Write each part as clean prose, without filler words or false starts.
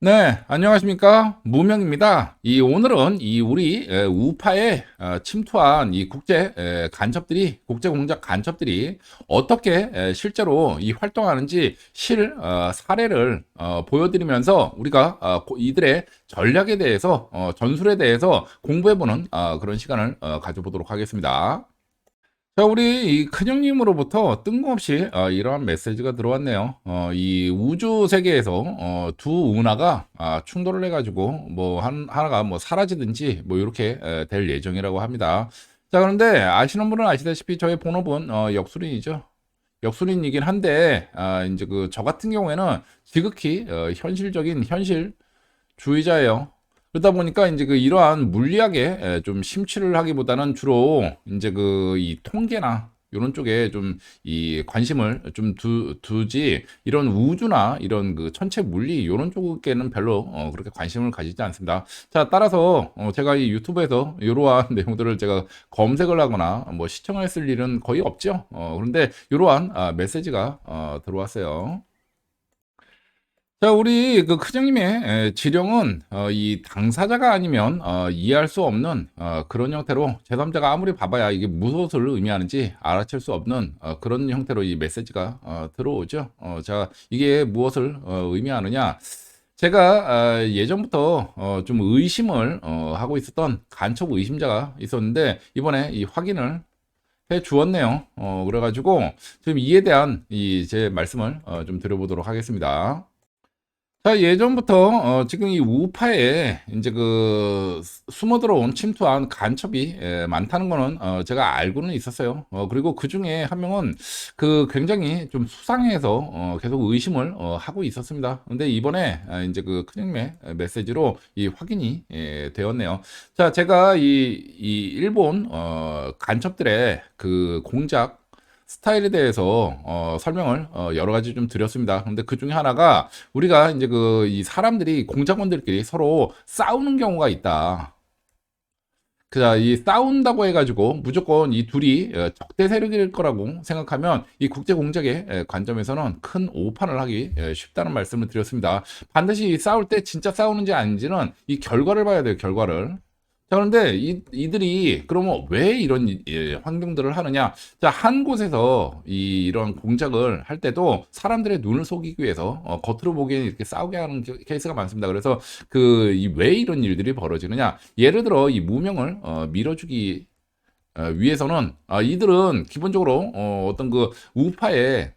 네, 안녕하십니까? 무명입니다. 오늘은 우리 우파에 침투한 이 국제 공작 간첩들이 어떻게 실제로 활동하는지 사례를 보여드리면서 우리가 이들의 전략에 대해서 전술에 대해서 공부해보는 그런 시간을 가져보도록 하겠습니다. 자, 우리 이 큰형님으로부터 뜬금없이 이러한 메시지가 들어왔네요. 이 우주 세계에서 두 운하가 충돌을 해가지고 뭐 하나가 뭐 사라지든지 뭐 이렇게 될 예정이라고 합니다. 자, 그런데 아시는 분은 아시다시피 저의 본업은 역술인이죠. 역술인이긴 한데 이제 저 같은 경우에는 지극히 현실적인 현실주의자예요. 그러다 보니까 이제 이러한 물리학에 좀 심취를 하기보다는 주로 이제 이 통계나 이런 쪽에 좀 이 관심을 좀 두지 이런 우주나 이런 천체 물리 이런 쪽에는 별로 그렇게 관심을 가지지 않습니다. 자, 따라서 제가 이 유튜브에서 이러한 내용들을 제가 검색을 하거나 뭐 시청했을 일은 거의 없죠. 그런데 이러한 메시지가 들어왔어요. 자, 우리 큰형님의 지령은 이 당사자가 아니면 이해할 수 없는 그런 형태로 제3자가 아무리 봐봐야 이게 무엇을 의미하는지 알아챌 수 없는 그런 형태로 이 메시지가 들어오죠. 자, 이게 무엇을 의미하느냐? 제가 예전부터 좀 의심을 하고 있었던 간첩 의심자가 있었는데 이번에 이 확인을 해 주었네요. 그래가지고 지금 이에 대한 제 말씀을 좀 드려보도록 하겠습니다. 자, 예전부터 지금 이 우파에 이제 숨어 들어온 침투한 간첩이 많다는 거는 제가 알고는 있었어요. 그리고 그 중에 한 명은 굉장히 좀 수상해서 계속 의심을 하고 있었습니다. 근데 이번에 이제 큰형님의 메시지로 이 확인이 되었네요. 자, 제가 이 일본 간첩들의 공작 스타일에 대해서 설명을 여러 가지 좀 드렸습니다. 근데 그 중에 하나가 우리가 이제 이 사람들이 공작원들끼리 서로 싸우는 경우가 있다. 이 싸운다고 해가지고 무조건 이 둘이 적대 세력일 거라고 생각하면 이 국제 공작의 관점에서는 큰 오판을 하기 쉽다는 말씀을 드렸습니다. 반드시 싸울 때 진짜 싸우는지 아닌지는 이 결과를 봐야 돼요, 결과를. 자, 그런데 이들이 그러면 왜 이런 환경들을 하느냐? 자, 한 곳에서 이런 공작을 할 때도 사람들의 눈을 속이기 위해서 겉으로 보기에는 이렇게 싸우게 하는 케이스가 많습니다. 그래서 왜 이런 일들이 벌어지느냐? 예를 들어 이 무명을 밀어주기 위해서는 이들은 기본적으로 어떤 우파에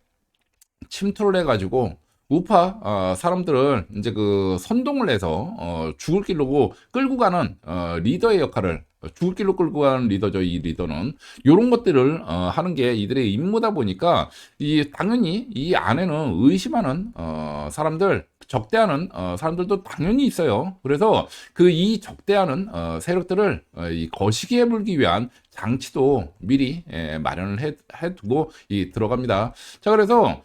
침투를 해가지고 우파 사람들을 이제 선동을 해서 죽을 길로 끌고 가는 리더의 역할을 죽을 길로 끌고 가는 리더죠. 이 리더는 요런 것들을 하는 게 이들의 임무다 보니까 이 당연히 이 안에는 의심하는 사람들 적대하는 사람들도 당연히 있어요. 그래서 이 적대하는 세력들을 이 거시기해 불기 위한 장치도 미리 마련을 해두고 들어갑니다. 자, 그래서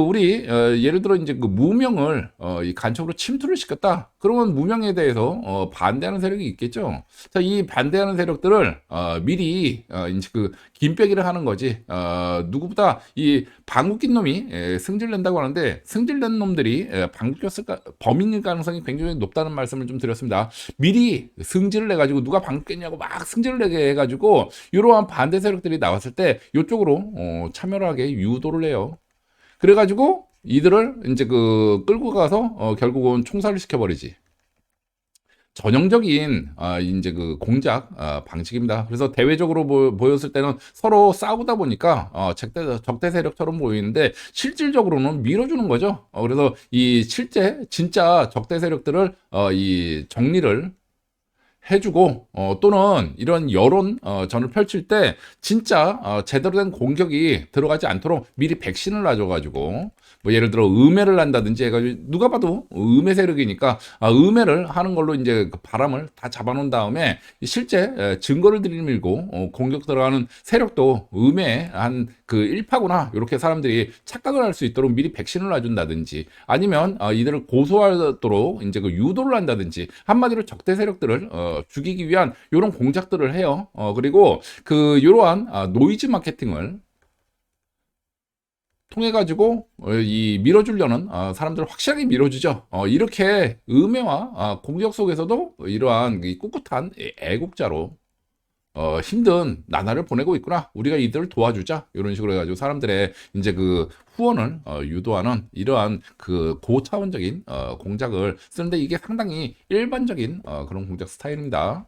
우리 예를 들어 이제 무명을 이 간첩으로 침투를 시켰다. 그러면 무명에 대해서 반대하는 세력이 있겠죠. 자, 이 반대하는 세력들을 미리 이제 김빼기를 하는 거지. 누구보다 이 방귀 낀 놈이 승질낸다고 하는데 승질낸 놈들이 방귀 꼈을까 범인일 가능성이 굉장히 높다는 말씀을 좀 드렸습니다. 미리 승질을 내가지고 누가 방귀 꼈냐고 막 승질을 내게 해가지고 이러한 반대 세력들이 나왔을 때 이쪽으로 참여를 하게 유도를 해요. 그래가지고 이들을 이제 끌고 가서 결국은 총살을 시켜버리지. 전형적인 이제 공작 방식입니다. 그래서 대외적으로 보였을 때는 서로 싸우다 보니까 적대 세력처럼 보이는데 실질적으로는 밀어주는 거죠. 그래서 이 실제 진짜 적대 세력들을 이 정리를 해주고 또는 이런 여론 전을 펼칠 때 진짜 제대로 된 공격이 들어가지 않도록 미리 백신을 놔줘가지고 뭐 예를 들어 음해를 한다든지 해가지고 누가 봐도 음해 세력이니까 음해를 하는 걸로 이제 바람을 다 잡아놓은 다음에 실제 증거를 들이밀고 공격 들어가는 세력도 음해한 일파구나 이렇게 사람들이 착각을 할 수 있도록 미리 백신을 놔준다든지 아니면 이들을 고소하도록 이제 유도를 한다든지 한마디로 적대 세력들을 죽이기 위한 이런 공작들을 해요. 그리고 이러한 노이즈 마케팅을 통해 가지고 이 밀어주려는 사람들을 확실하게 밀어주죠. 이렇게 음해와 공격 속에서도 이러한 이 꿋꿋한 애국자로 힘든 나날을 보내고 있구나. 우리가 이들을 도와주자. 이런 식으로 해가지고 사람들의 이제 그 후원을 유도하는 이러한 그 고차원적인 공작을 쓰는데 이게 상당히 일반적인 그런 공작 스타일입니다.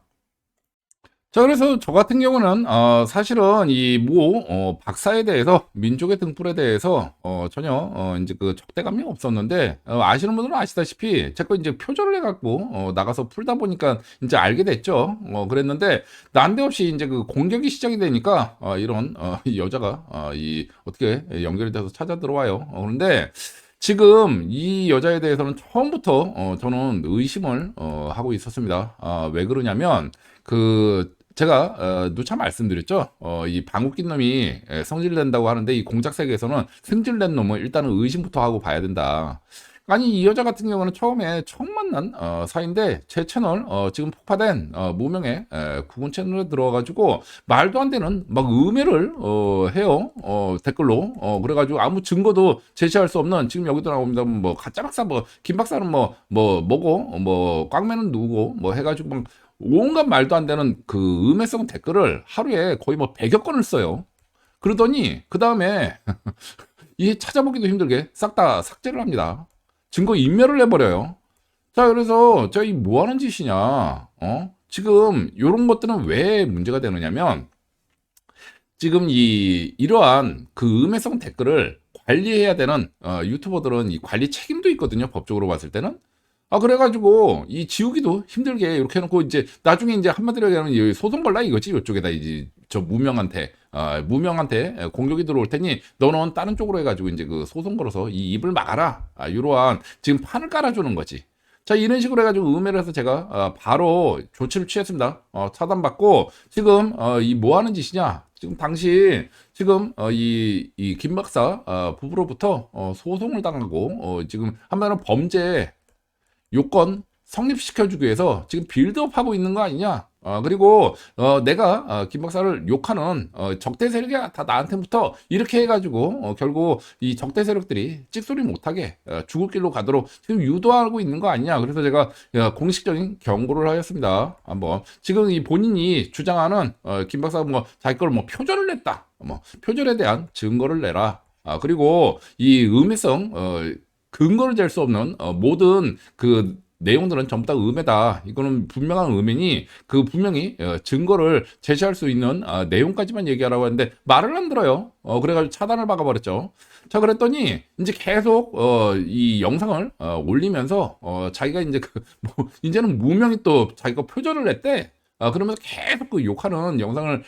자, 그래서 저 같은 경우는 사실은 이 모 박사에 대해서 민족의 등불에 대해서 전혀 이제 그 적대감이 없었는데 아시는 분들은 아시다시피 제가 이제 표절을 해갖고 나가서 풀다 보니까 이제 알게 됐죠. 그랬는데 난데없이 이제 그 공격이 시작이 되니까 이런 이 여자가 이 어떻게 연결이 돼서 찾아 들어와요. 그런데 지금 이 여자에 대해서는 처음부터 저는 의심을 하고 있었습니다. 왜 그러냐면 그 제가 누차 말씀드렸죠. 이 방귀낀 놈이 성질낸다고 하는데 이 공작 세계에서는 승질낸 놈은 일단은 의심부터 하고 봐야 된다. 아니 이 여자 같은 경우는 처음 만난 사이인데 제 채널 지금 폭파된 무명의 구군 채널에 들어와가지고 말도 안 되는 막 음해를 해요. 댓글로 그래가지고 아무 증거도 제시할 수 없는 지금 여기도 나옵니다. 뭐 가짜 박사 뭐 김 박사는 뭐고 뭐 꽝매는 누구고 뭐 해가지고 막 온갖 말도 안 되는 그 음해성 댓글을 하루에 거의 뭐 100여 건을 써요. 그러더니 그 다음에 이 찾아보기도 힘들게 싹 다 삭제를 합니다. 증거 인멸을 해버려요. 자, 그래서 저희 뭐 하는 짓이냐? 지금 이런 것들은 왜 문제가 되느냐면 지금 이러한 그 음해성 댓글을 관리해야 되는 유튜버들은 이 관리 책임도 있거든요. 법적으로 봤을 때는. 그래가지고, 이 지우기도 힘들게 이렇게 해놓고, 이제, 나중에 이제 한마디로 얘기하면 소송 걸라 이거지, 이쪽에다 이제, 저 무명한테 공격이 들어올 테니, 너는 다른 쪽으로 해가지고, 이제 그 소송 걸어서 이 입을 막아라. 이러한, 지금 판을 깔아주는 거지. 자, 이런 식으로 해가지고 음해를 해서 제가, 바로 조치를 취했습니다. 차단받고, 지금, 이 뭐 하는 짓이냐? 지금 당시, 지금, 이 김 박사, 부부로부터, 소송을 당하고, 지금 한마디로 범죄, 요건 성립시켜주기 위해서 지금 빌드업하고 있는 거 아니냐? 그리고 내가 김 박사를 욕하는 적대 세력이 다 나한테부터 이렇게 해가지고 결국 이 적대 세력들이 찍소리 못하게 죽을 길로 가도록 지금 유도하고 있는 거 아니냐? 그래서 제가 공식적인 경고를 하였습니다. 한번 지금 이 본인이 주장하는 김 박사가 뭐 자기 걸 뭐 표절을 냈다, 뭐 표절에 대한 증거를 내라. 그리고 이 음해성 근거를 잴 수 없는 모든 그 내용들은 전부 다 음해다. 이거는 분명한 음해니 그 분명히 증거를 제시할 수 있는 내용까지만 얘기하라고 했는데 말을 안 들어요. 그래가지고 차단을 박아버렸죠. 자, 그랬더니 이제 계속 이 영상을 올리면서 자기가 이제 뭐 이제는 무명히 또 자기가 표절을 했대. 그러면서 계속 그 욕하는 영상을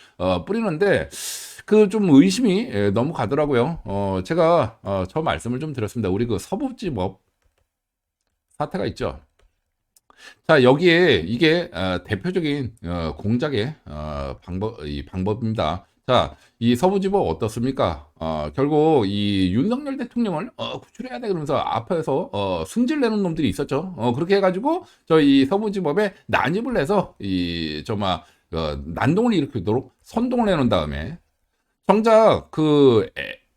뿌리는데 그 좀 의심이 너무 가더라고요. 제가 저 말씀을 좀 드렸습니다. 우리 그 서부지법 사태가 있죠. 자, 여기에 이게 대표적인 공작의 방법입니다. 자, 이 서부지법 어떻습니까? 결국 이 윤석열 대통령을 구출해야 돼 그러면서 앞에서 승질 내는 놈들이 있었죠. 그렇게 해가지고 저희 서부지법에 난입을 해서 난동을 일으키도록 선동을 해놓은 다음에 정작 그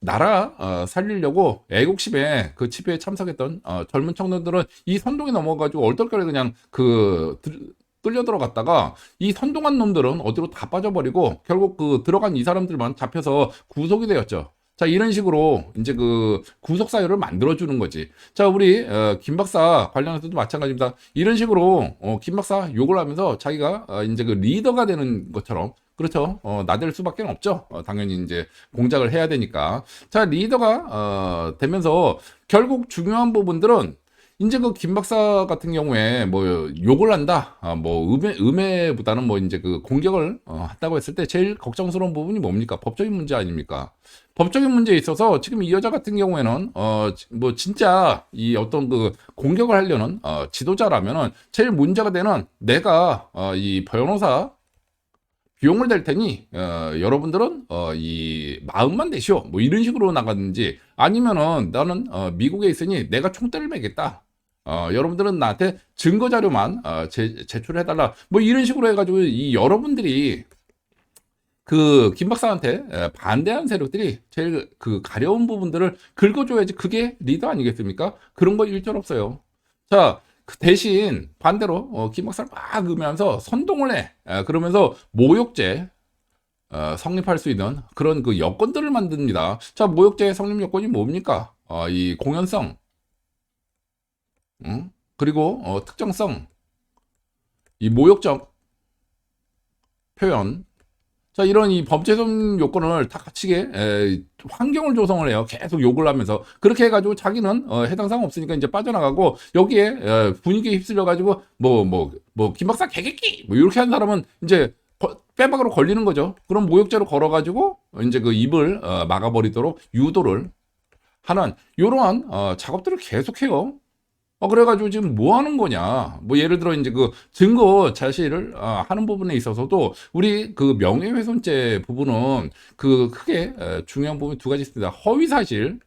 나라 살리려고 애국심에 그 집회에 참석했던 젊은 청년들은 이 선동에 넘어가지고 얼떨결에 그냥 끌려 들어갔다가 이 선동한 놈들은 어디로 다 빠져버리고 결국 그 들어간 이 사람들만 잡혀서 구속이 되었죠. 자, 이런 식으로 이제 그 구속 사유를 만들어주는 거지. 자, 우리 김 박사 관련해서도 마찬가지입니다. 이런 식으로 김 박사 욕을 하면서 자기가 이제 그 리더가 되는 것처럼 그렇죠. 나댈 수밖에 없죠. 당연히 이제 공작을 해야 되니까. 자, 리더가 되면서 결국 중요한 부분들은 이제 그 김 박사 같은 경우에 뭐 욕을 한다, 뭐 음해보다는 뭐 이제 그 공격을 한다고 했을 때 제일 걱정스러운 부분이 뭡니까? 법적인 문제 아닙니까? 법적인 문제에 있어서 지금 이 여자 같은 경우에는 뭐 진짜 이 어떤 그 공격을 하려는 지도자라면은 제일 문제가 되는 내가 이 변호사 비용을 댈 테니 여러분들은 이 마음만 내시오 뭐 이런 식으로 나가든지 아니면은 나는 미국에 있으니 내가 총대를 매겠다. 여러분들은 나한테 증거 자료만 제출해달라. 뭐 이런 식으로 해가지고 이 여러분들이 그 김 박사한테 반대하는 세력들이 제일 그 가려운 부분들을 긁어줘야지 그게 리더 아니겠습니까? 그런 거 일절 없어요. 자, 그 대신 반대로 김 박사를 막 으면서 선동을 해. 그러면서 모욕죄 성립할 수 있는 그런 그 여건들을 만듭니다. 자, 모욕죄 성립 요건이 뭡니까? 이 공연성, 응? 그리고 특정성, 이 모욕적 표현. 자, 이런 이 범죄성 요건을 다 갖추게 환경을 조성을 해요. 계속 욕을 하면서. 그렇게 해가지고 자기는 해당 사항 없으니까 이제 빠져나가고 여기에 분위기에 휩쓸려가지고 김박사 개개끼 뭐 이렇게 한 사람은 이제 빼박으로 걸리는 거죠. 그럼 모욕죄로 걸어가지고 이제 그 입을 막아버리도록 유도를 하는 이러한 작업들을 계속해요. 그래가지고 지금 뭐 하는 거냐. 뭐 예를 들어 이제 그 증거 제시를 하는 부분에 있어서도 우리 그 명예훼손죄 부분은 그 크게 중요한 부분이 두 가지 있습니다. 허위사실에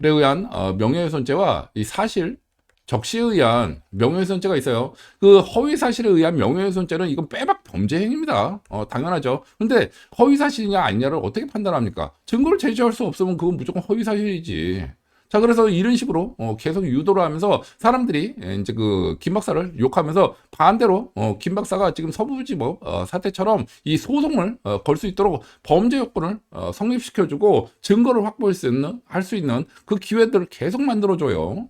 의한 명예훼손죄와 이 사실 적시에 의한 명예훼손죄가 있어요. 그 허위사실에 의한 명예훼손죄는 이건 빼박 범죄 행위입니다. 당연하죠. 근데 허위사실이냐 아니냐를 어떻게 판단합니까? 증거를 제시할 수 없으면 그건 무조건 허위사실이지. 자, 그래서 이런 식으로 계속 유도를 하면서 사람들이 이제 그 김 박사를 욕하면서 반대로 김 박사가 지금 서부지법 사태처럼 이 소송을 걸 수 있도록 범죄 요건을 성립시켜주고 증거를 확보할 수 있는 할 수 있는 그 기회들을 계속 만들어줘요.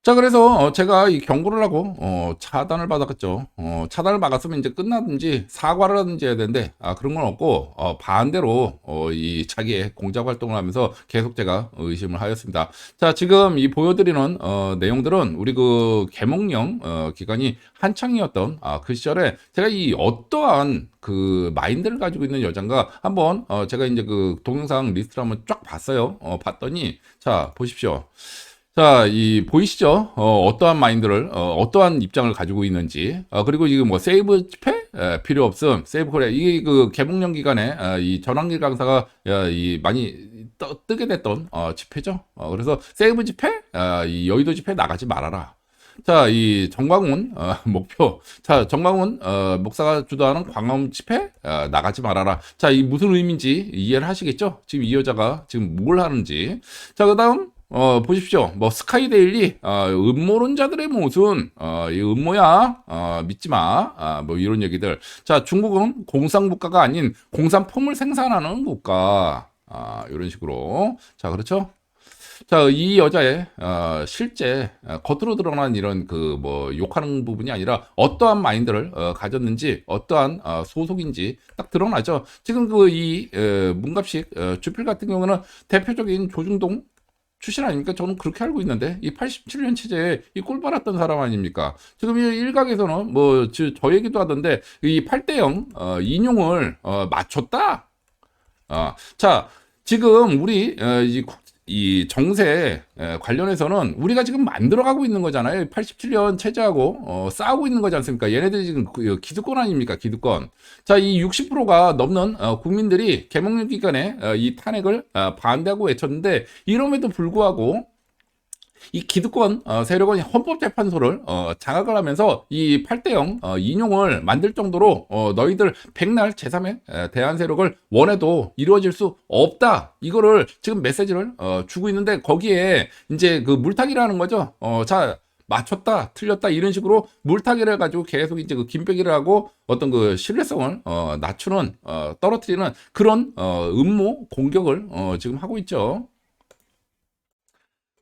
자, 그래서 제가 이 경고를 하고 차단을 받았겠죠. 차단을 받았으면 이제 끝나든지 사과를 하든지 해야 되는데 그런 건 없고 반대로 이 자기의 공작 활동을 하면서 계속 제가 의심을 하였습니다. 자, 지금 이 보여드리는 내용들은 우리 그 계몽령 기간이 한창이었던 그 시절에 제가 이 어떠한 그 마인드를 가지고 있는 여잔가 한번 제가 이제 그 동영상 리스트를 한번 쫙 봤어요. 봤더니 자, 보십시오. 자, 이 보이시죠? 어떠한 마인드를, 어떠한 입장을 가지고 있는지, 그리고 지금 뭐 세이브 집회 필요 없음, 세이브 코리아 이게 그 개봉령 기간에 이 전환길 강사가 이 많이 뜨게 됐던 집회죠. 그래서 세이브 집회, 이 여의도 집회 나가지 말아라. 자, 이 정광훈 목표. 자, 정광훈 목사가 주도하는 광화문 집회 나가지 말아라. 자, 이 무슨 의미인지 이해를 하시겠죠? 지금 이 여자가 지금 뭘 하는지. 자, 그다음. 보십시오. 뭐, 스카이데일리, 음모론자들의 모순, 이 음모야, 믿지 마, 뭐, 이런 얘기들. 자, 중국은 공산국가가 아닌 공산품을 생산하는 국가, 이런 식으로. 자, 그렇죠? 자, 이 여자의, 실제, 겉으로 드러난 이런 그, 뭐, 욕하는 부분이 아니라 어떠한 마인드를, 가졌는지, 어떠한, 소속인지 딱 드러나죠. 지금 그, 문갑식, 주필 같은 경우는 대표적인 조중동, 출신 아닙니까? 저는 그렇게 알고 있는데 이 87년 체제에 이 꼴 빨았던 사람 아닙니까? 지금 이 일각에서는 뭐 저 얘기도 하던데 이 8대0 인용을 맞췄다. 자, 지금 우리 이 정세 관련해서는 우리가 지금 만들어가고 있는 거잖아요. 87년 체제하고 싸우고 있는 거지 않습니까? 얘네들이 지금 기득권 아닙니까? 기득권. 자, 이 60%가 넘는 국민들이 개몽령 기간에 이 탄핵을 반대하고 외쳤는데 이럼에도 불구하고 이 기득권 세력은 헌법재판소를 장악을 하면서 이 8대0 인용을 만들 정도로 너희들 백날 제3의 대한 세력을 원해도 이루어질 수 없다. 이거를 지금 메시지를 주고 있는데 거기에 이제 그 물타기라는 거죠. 자, 맞췄다, 틀렸다 이런 식으로 물타기를 해가지고 계속 이제 그 김빼기를 하고 어떤 그 신뢰성을 낮추는 떨어뜨리는 그런 음모 공격을 지금 하고 있죠.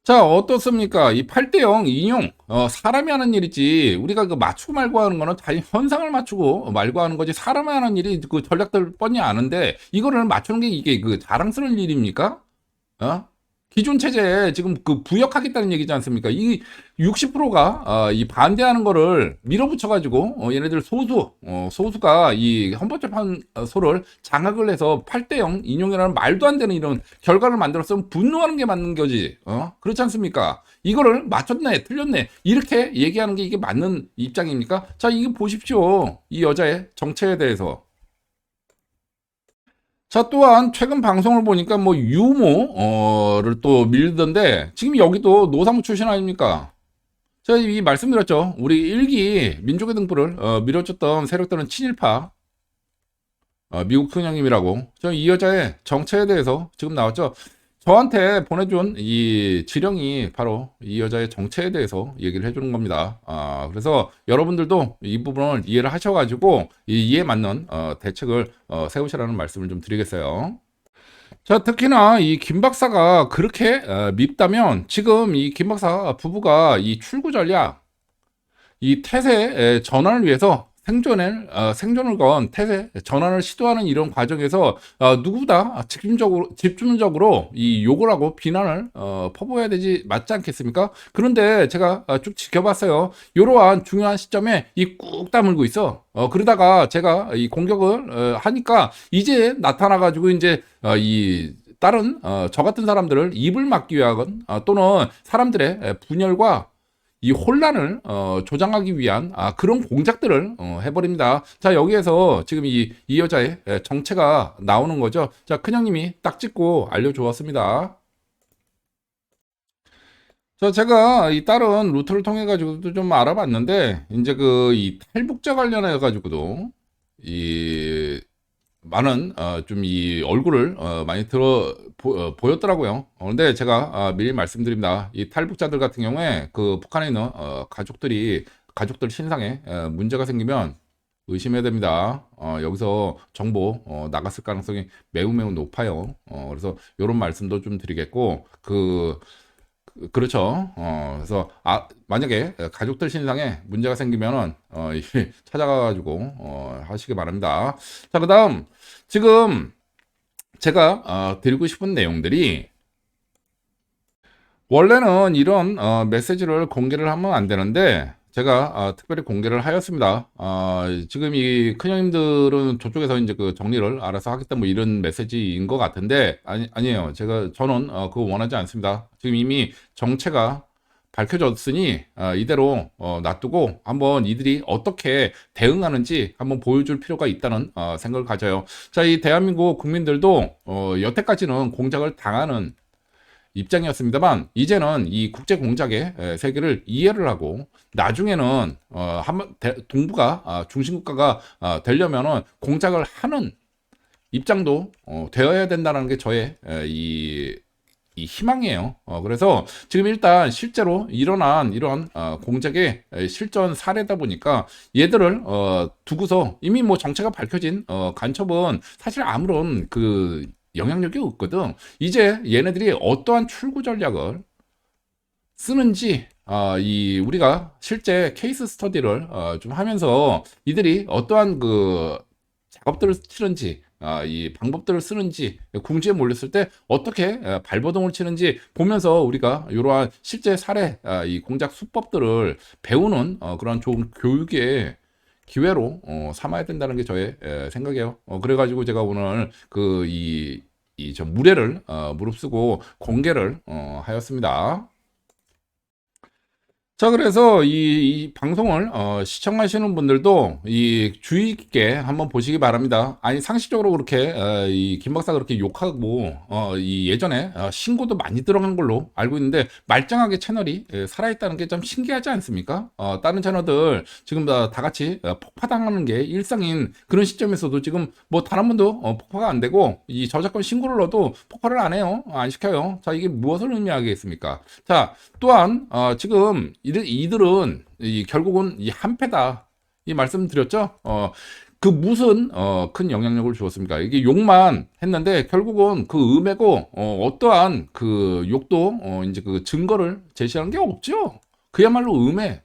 자, 어떻습니까? 이 8대0 인용, 사람이 하는 일이지, 우리가 그 맞추고 말고 하는 거는 다 현상을 맞추고 말고 하는 거지, 사람이 하는 일이 그 전략들 뻔히 아는데, 이거를 맞추는 게 이게 그 자랑스러운 일입니까? 기존 체제에 지금 그 부역하겠다는 얘기지 않습니까? 이 60%가 이 반대하는 거를 밀어붙여가지고 얘네들 소수가 이 헌법재판소를 장악을 해서 8대0 인용이라는 말도 안 되는 이런 결과를 만들었으면 분노하는 게 맞는 거지. 그렇지 않습니까? 이거를 맞췄네, 틀렸네 이렇게 얘기하는 게 이게 맞는 입장입니까? 자, 이거 보십시오. 이 여자의 정체에 대해서. 자, 또한 최근 방송을 보니까 뭐 유모를 또 밀던데 지금 여기도 노사모 출신 아닙니까? 제가 이 말씀드렸죠. 우리 일기 민족의 등불을 밀어줬던 세력들은 친일파. 미국 큰형님이라고. 저 이 여자의 정체에 대해서 지금 나왔죠. 저한테 보내준 이 지령이 바로 이 여자의 정체에 대해서 얘기를 해주는 겁니다. 그래서 여러분들도 이 부분을 이해를 하셔가지고 이 이에 맞는 대책을 세우시라는 말씀을 좀 드리겠어요. 자, 특히나 이 김 박사가 그렇게 밉다면 지금 이 김 박사 부부가 이 출구 전략, 이 태세 전환을 위해서 생존을 건 태세 전환을 시도하는 이런 과정에서 누구보다 집중적으로 이 욕을 하고 비난을 퍼부어야 되지 맞지 않겠습니까? 그런데 제가 쭉 지켜봤어요. 이러한 중요한 시점에 이 꾹 다물고 있어. 그러다가 제가 이 공격을 하니까 이제 나타나가지고 이제 이 다른 저 같은 사람들을 입을 막기 위한 또는 사람들의 분열과 이 혼란을 조장하기 위한 그런 공작들을 해버립니다. 자, 여기에서 지금 이 여자의 정체가 나오는 거죠. 자, 큰형님이 딱 찍고 알려주었습니다. 자, 제가 이 다른 루트를 통해 가지고도 좀 알아봤는데 이제 그 이 탈북자 관련해 가지고도 이 많은 좀 이 얼굴을 많이 보였더라고요. 근데 제가 미리 말씀드립니다. 이 탈북자들 같은 경우에 그 북한에 있는 가족들 신상에 문제가 생기면 의심해야 됩니다. 여기서 정보 나갔을 가능성이 매우 매우 높아요. 그래서 이런 말씀도 좀 드리겠고 그렇죠. 그래서 만약에 가족들 신상에 문제가 생기면은 찾아가가지고 하시기 바랍니다. 자, 그다음 지금 제가 드리고 싶은 내용들이 원래는 이런 메시지를 공개를 하면 안 되는데 제가 특별히 공개를 하였습니다. 지금 이 큰형님들은 저쪽에서 이제 그 정리를 알아서 하겠다 뭐 이런 메시지인 것 같은데 아니에요. 저는 그거 원하지 않습니다. 지금 이미 정체가 밝혀졌으니 이대로 놔두고 한번 이들이 어떻게 대응하는지 한번 보여줄 필요가 있다는 생각을 가져요. 자, 이 대한민국 국민들도 여태까지는 공작을 당하는 입장이었습니다만 이제는 이 국제 공작의 세계를 이해를 하고 나중에는 한번 동북아 중심 국가가 되려면은 공작을 하는 입장도 되어야 된다는 게 저의 이 희망이에요. 그래서 지금 일단 실제로 일어난 이런 공작의 실전 사례다 보니까 얘들을 두고서 이미 뭐 정체가 밝혀진 간첩은 사실 아무런 그 영향력이 없거든. 이제 얘네들이 어떠한 출구 전략을 쓰는지 이 우리가 실제 케이스 스터디를 좀 하면서 이들이 어떠한 그 작업들을 치는지 이 방법들을 쓰는지 궁지에 몰렸을 때 어떻게 발버둥을 치는지 보면서 우리가 이러한 실제 사례 이 공작 수법들을 배우는 그런 좋은 교육의 기회로 삼아야 된다는 게 저의 생각이에요. 그래가지고 제가 오늘 저 무례를 무릅쓰고 공개를 하였습니다. 자, 그래서 이 방송을 시청하시는 분들도 이 주의 깊게 한번 보시기 바랍니다. 아니, 상식적으로 그렇게 이 김 박사 그렇게 욕하고 이 예전에 신고도 많이 들어간 걸로 알고 있는데 말짱하게 채널이 살아있다는 게 좀 신기하지 않습니까? 다른 채널들 지금 다 같이 폭파당하는 게 일상인 그런 시점에서도 지금 뭐 단 한 번도 폭파가 안 되고 이 저작권 신고를 넣어도 폭파를 안 해요. 안 시켜요. 자, 이게 무엇을 의미하겠습니까? 자, 또한 지금 이들은 결국은 이 한패다 이 말씀 드렸죠. 그 무슨 큰 영향력을 주었습니까? 이게 욕만 했는데 결국은 그 음해고 어떠한 그 욕도 이제 그 증거를 제시하는 게 없죠. 그야말로 음해.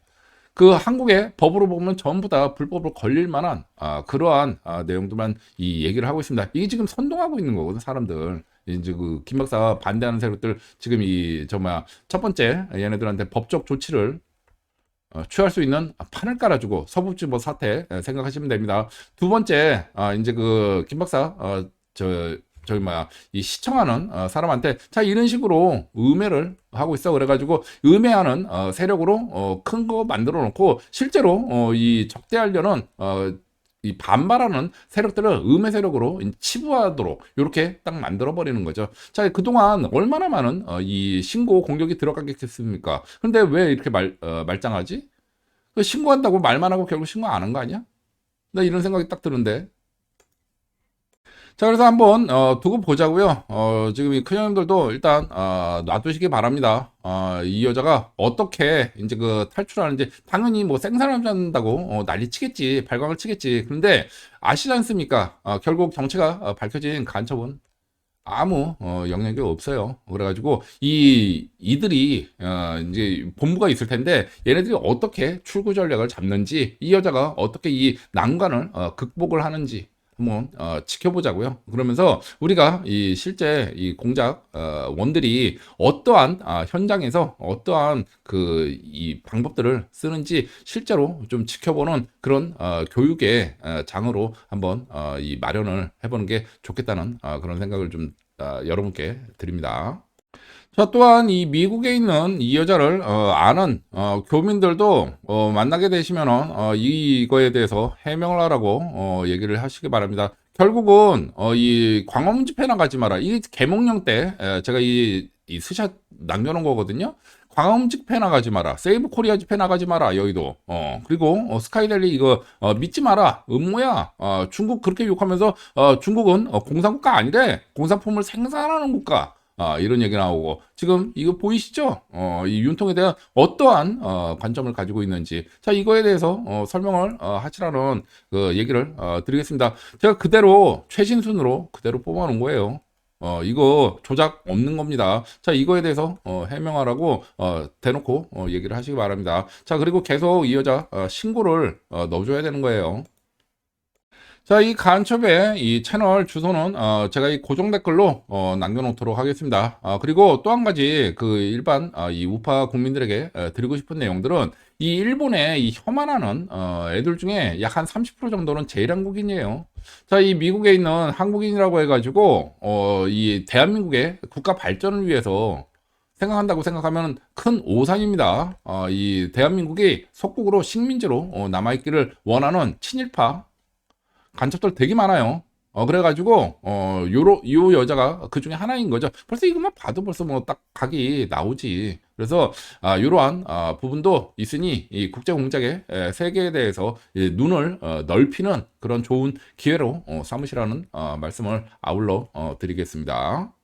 그 한국의 법으로 보면 전부 다 불법으로 걸릴 만한 그러한 내용들만 이 얘기를 하고 있습니다. 이게 지금 선동하고 있는 거거든, 사람들. 이제 그 김 박사 반대하는 세력들 지금 첫 번째 얘네들한테 법적 조치를 취할 수 있는 판을 깔아주고 서북지법 사태 생각하시면 됩니다. 두 번째 이제 그 김 박사 이 시청하는 사람한테 자 이런 식으로 음해를 하고 있어 그래가지고 음해하는 세력으로 큰 거 만들어 놓고 실제로 이 적대하려는 이 반발하는 세력들을 음해 세력으로 치부하도록 이렇게 딱 만들어 버리는 거죠. 자, 그동안 얼마나 많은 이 신고 공격이 들어가겠습니까? 근데 왜 이렇게 말짱하지? 신고한다고 말만 하고 결국 신고 안 한 거 아니야? 나 이런 생각이 딱 드는데. 자, 그래서 한번 두고 보자고요. 지금 이 큰형님들도 일단 놔두시기 바랍니다. 이 여자가 어떻게 이제 그 탈출하는지 당연히 뭐 생사람잡는다고 난리 치겠지, 발광을 치겠지. 그런데 아시지 않습니까? 결국 정체가 밝혀진 간첩은 아무 영향이 없어요. 그래가지고 이들이 이제 본부가 있을 텐데 얘네들이 어떻게 출구 전략을 잡는지, 이 여자가 어떻게 이 난관을 극복을 하는지 한번 지켜보자고요. 그러면서 우리가 이 실제 이 공작 원들이 어떠한 현장에서 어떠한 그 이 방법들을 쓰는지 실제로 좀 지켜보는 그런 교육의 장으로 한번 이 마련을 해보는 게 좋겠다는 그런 생각을 좀 여러분께 드립니다. 자, 또한 이 미국에 있는 이 여자를 아는 교민들도 만나게 되시면은 이거에 대해서 해명을 하라고 얘기를 하시기 바랍니다. 결국은 이 광화문 집회 나가지 마라. 이 개몽령 때 제가 이 스샷 남겨놓은 거거든요. 광화문 집회 나가지 마라. 세이브 코리아 집회 나가지 마라. 여의도. 그리고 스카이델리 이거 믿지 마라. 음모야. 중국 그렇게 욕하면서 중국은 공산국가 아니래. 공산품을 생산하는 국가. 이런 얘기 나오고 지금 이거 보이시죠? 이 윤통에 대한 어떠한 관점을 가지고 있는지, 자 이거에 대해서 설명을 하시라는 그 얘기를 드리겠습니다. 제가 그대로 최신순으로 그대로 뽑아놓은 거예요. 이거 조작 없는 겁니다. 자 이거에 대해서 해명하라고 대놓고 얘기를 하시기 바랍니다. 자 그리고 계속 이 여자 신고를 넣어줘야 되는 거예요. 자, 이 간첩의 이 채널 주소는 제가 이 고정 댓글로 남겨놓도록 하겠습니다. 그리고 또 한 가지 그 일반 이 우파 국민들에게 드리고 싶은 내용들은 이 일본에 이 혐한하는 애들 중에 약 한 30% 정도는 제일한국인이에요. 자, 이 미국에 있는 한국인이라고 해가지고 이 대한민국의 국가 발전을 위해서 생각한다고 생각하면 큰 오산입니다. 이 대한민국이 속국으로 식민지로 남아있기를 원하는 친일파 간첩들 되게 많아요. 그래가지고, 요 여자가 그 중에 하나인 거죠. 벌써 이것만 봐도 벌써 뭐 딱 각이 나오지. 그래서, 요러한, 부분도 있으니, 이 국제공작의 세계에 대해서 눈을 넓히는 그런 좋은 기회로 삼으시라는 말씀을 아울러 드리겠습니다.